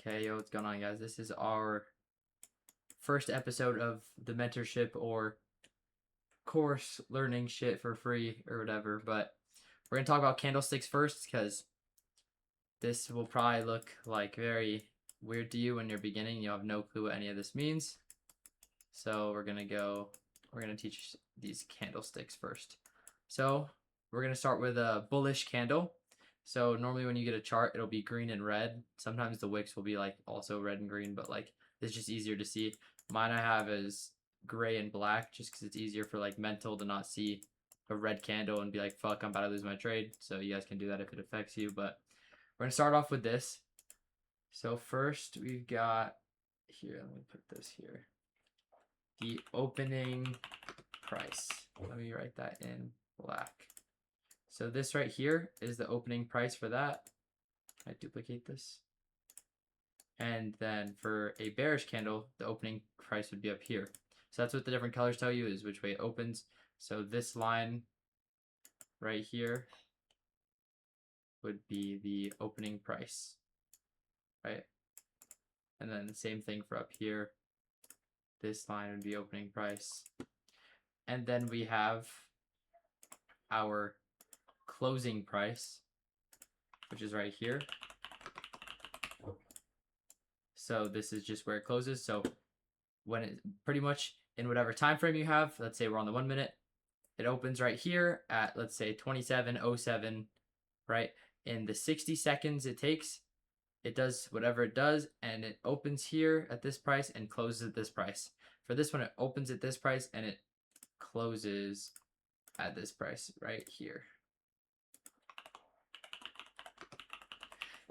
Okay, yo, what's going on, guys? This is our first episode of the mentorship or course learning shit for free or whatever, but we're gonna talk about candlesticks first because this will probably look like very weird to you when you're beginning. You have no clue what any of this means. So we're gonna teach these candlesticks first. So we're gonna start with a bullish candle. So normally when you get a chart, it'll be green and red. Sometimes the wicks will be like also red and green, but like it's just easier to see. Mine I have is gray and black just because it's easier for like mental to not see a red candle and be like, fuck, I'm about to lose my trade. So you guys can do that if it affects you. But we're gonna start off with this. So first we've got here, let me put this here. The opening price. Let me write that in black. So this right here is the opening price for that. I duplicate this. And then for a bearish candle, the opening price would be up here. So that's what the different colors tell you, is which way it opens. So this line right here would be the opening price, right? And then the same thing for up here. This line would be opening price. And then we have our closing price, which is right here. So this is just where it closes. So when it pretty much in whatever time frame you have, let's say we're on the 1 minute, it opens right here at, let's say 27:07, right? In the 60 seconds it takes, it does whatever it does, and it opens here at this price and closes at this price. For this one, it opens at this price and it closes at this price right here.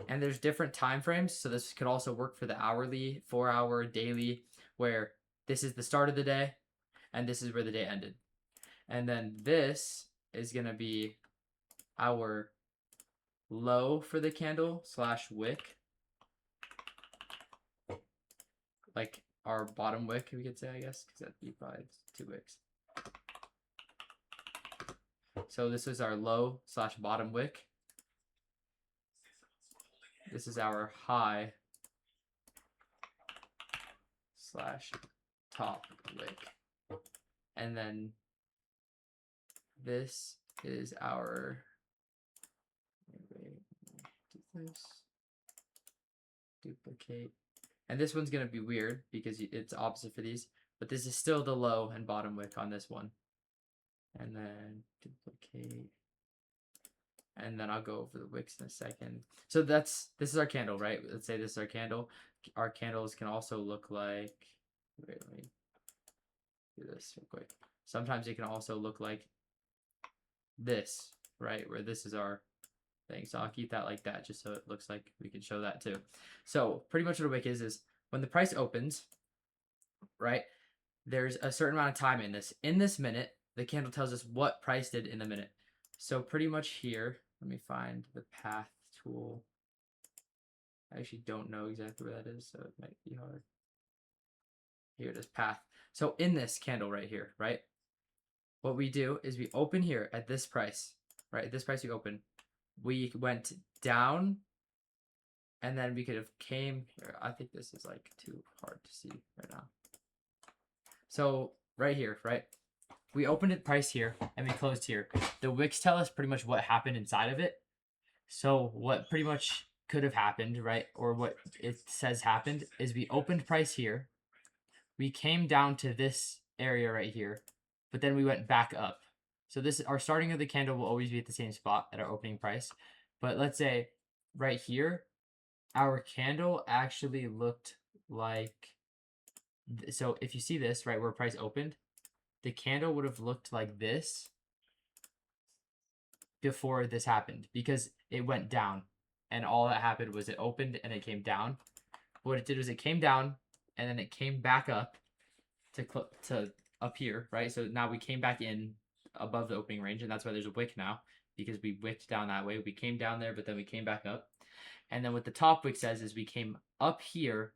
And there's different time frames, so this could also work for the hourly, 4-hour, daily, where this is the start of the day and this is where the day ended. And then this is going to be our low for the candle / wick, like our bottom wick, we could say, I guess, because that'd be probably 2 wicks. So this is our low / bottom wick. This is our high / top wick. And then this is our, duplicate. And this one's going to be weird because it's opposite for these, but this is still the low and bottom wick on this one. And then duplicate. And then I'll go over the wicks in a second. So this is our candle, right? Let's say this is our candle. Our candles can also look like, wait, let me do this real quick. Sometimes it can also look like this, right? Where this is our thing. So I'll keep that like that just so it looks like we can show that too. So pretty much what a wick is when the price opens, right? There's a certain amount of time in this. In this minute, the candle tells us what price did in the minute. So pretty much here, let me find the path tool. I actually don't know exactly where that is, so it might be hard. Here it is, path. So in this candle right here, right? What we do is we open here at this price, right? At this price we open. We went down, and then we could have came here. I think this is like too hard to see right now. So right here, right? We opened at price here and we closed here. The wicks tell us pretty much what happened inside of it. So what pretty much could have happened, right? Or what it says happened is we opened price here. We came down to this area right here, but then we went back up. So this, our starting of the candle will always be at the same spot at our opening price. But let's say right here, our candle actually looked like, so if you see this, right, where price opened, the candle would have looked like this before this happened because it went down, and all that happened was it opened and it came down. What it did was it came down and then it came back up to up here, right? So now we came back in above the opening range, and that's why there's a wick now, because we wicked down that way. We came down there, but then we came back up. And then what the top wick says is we came up here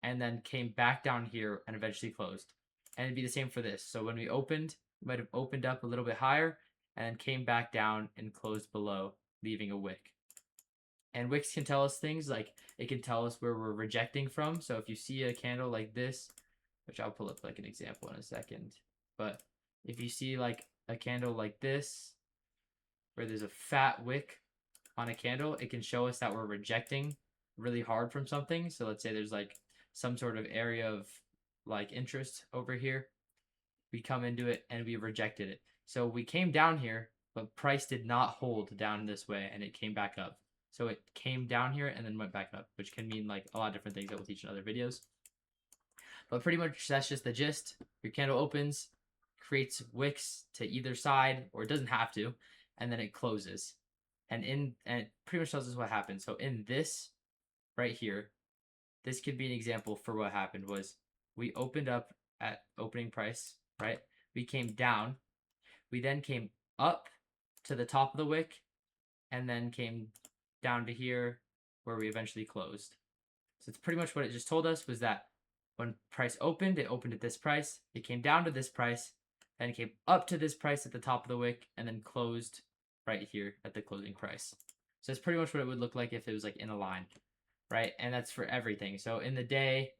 and then came back down here and eventually closed. And it'd be the same for this. So when we opened, we might have opened up a little bit higher and then came back down and closed below, leaving a wick. And wicks can tell us things, like it can tell us where we're rejecting from. So if you see a candle like this, which I'll pull up like an example in a second, but if you see like a candle like this, where there's a fat wick on a candle, it can show us that we're rejecting really hard from something. So let's say there's like some sort of area of like interest over here. We come into it and we rejected it. So we came down here, but price did not hold down this way, and it came back up. So it came down here and then went back up, which can mean like a lot of different things that we'll teach in other videos. But pretty much that's just the gist. Your candle opens, creates wicks to either side, or it doesn't have to, and then it closes. And it pretty much tells us what happened. So in this right here, this could be an example for what happened was we opened up at opening price, right? We came down. We then came up to the top of the wick, and then came down to here where we eventually closed. So it's pretty much what it just told us was that when price opened, it opened at this price. It came down to this price, then it came up to this price at the top of the wick, and then closed right here at the closing price. So it's pretty much what it would look like if it was like in a line, right? And that's for everything. So in the day,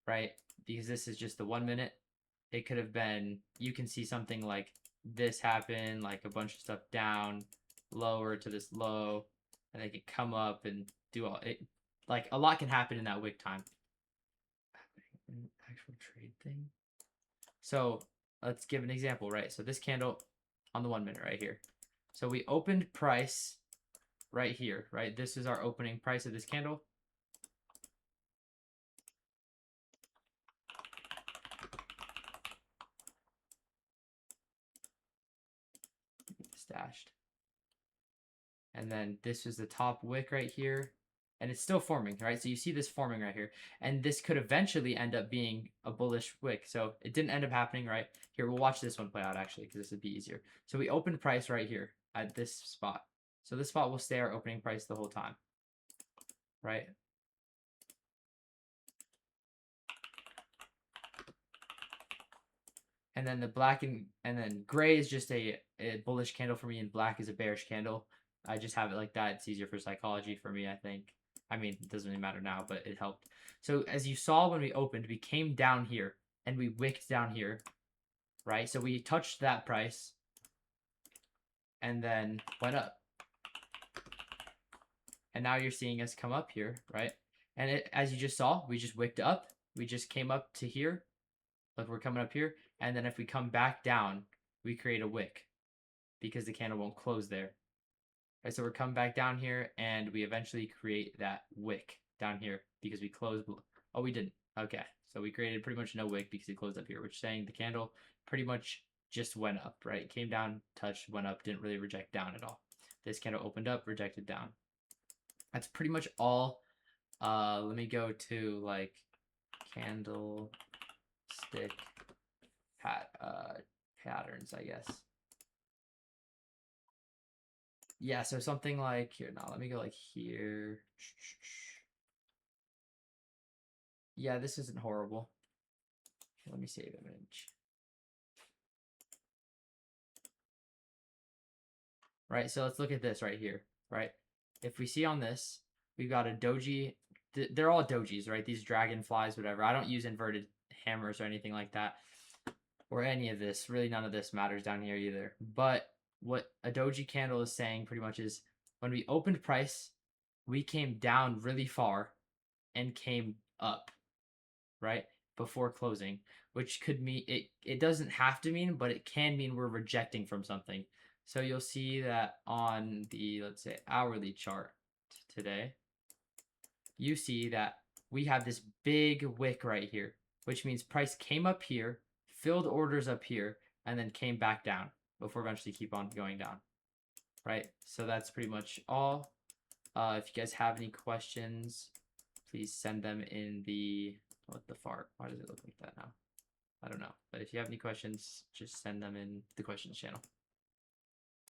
right, because this is just the 1 minute, it could have been, you can see something like this happen, like a bunch of stuff down, lower to this low, and they could come up and do all it. Like a lot can happen in that wick time. An actual trade thing. So let's give an example, right? So this candle on the 1 minute right here. So we opened price right here, right? This is our opening price of this candle. Stashed. And then this is the top wick right here. And it's still forming, right? So you see this forming right here. And this could eventually end up being a bullish wick. So it didn't end up happening, right? Here, we'll watch this one play out, actually, because this would be easier. So we opened price right here at this spot. So this spot will stay our opening price the whole time, right? And then the black and then gray is just a bullish candle for me, and black is a bearish candle. I just have it like that. It's easier for psychology for me, I think. I mean, it doesn't really matter now, but it helped. So as you saw when we opened, we came down here and we wicked down here, right? So we touched that price and then went up. And now you're seeing us come up here, right? And it, as you just saw, we just wicked up. We just came up to here. Look, we're coming up here. And then if we come back down, we create a wick because the candle won't close there. Right, so we're coming back down here, and we eventually create that wick down here because we closed. Oh, we didn't. Okay, so we created pretty much no wick because it closed up here, which is saying the candle pretty much just went up, right? Came down, touched, went up, didn't really reject down at all. This candle opened up, rejected down. That's pretty much all. Let me go to like candlestick patterns, I guess. Yeah, so something like here. Now let me go like here. Yeah, this isn't horrible. Let me save image. Right, so let's look at this right here, right? If we see on this, we've got a doji. They're all dojis, right? These dragonflies, whatever. I don't use inverted hammers or anything like that, or any of this. Really, none of this matters down here either. But what a doji candle is saying pretty much is when we opened price, we came down really far and came up, right, before closing, which could mean it doesn't have to mean, but it can mean we're rejecting from something. So you'll see that on the, let's say, hourly chart today, you see that we have this big wick right here, which means price came up here, filled orders up here, and then came back down before eventually keep on going down, right? So that's pretty much all. If you guys have any questions, please send them in the, what the fart? Why does it look like that now? I don't know. But if you have any questions, just send them in the questions channel.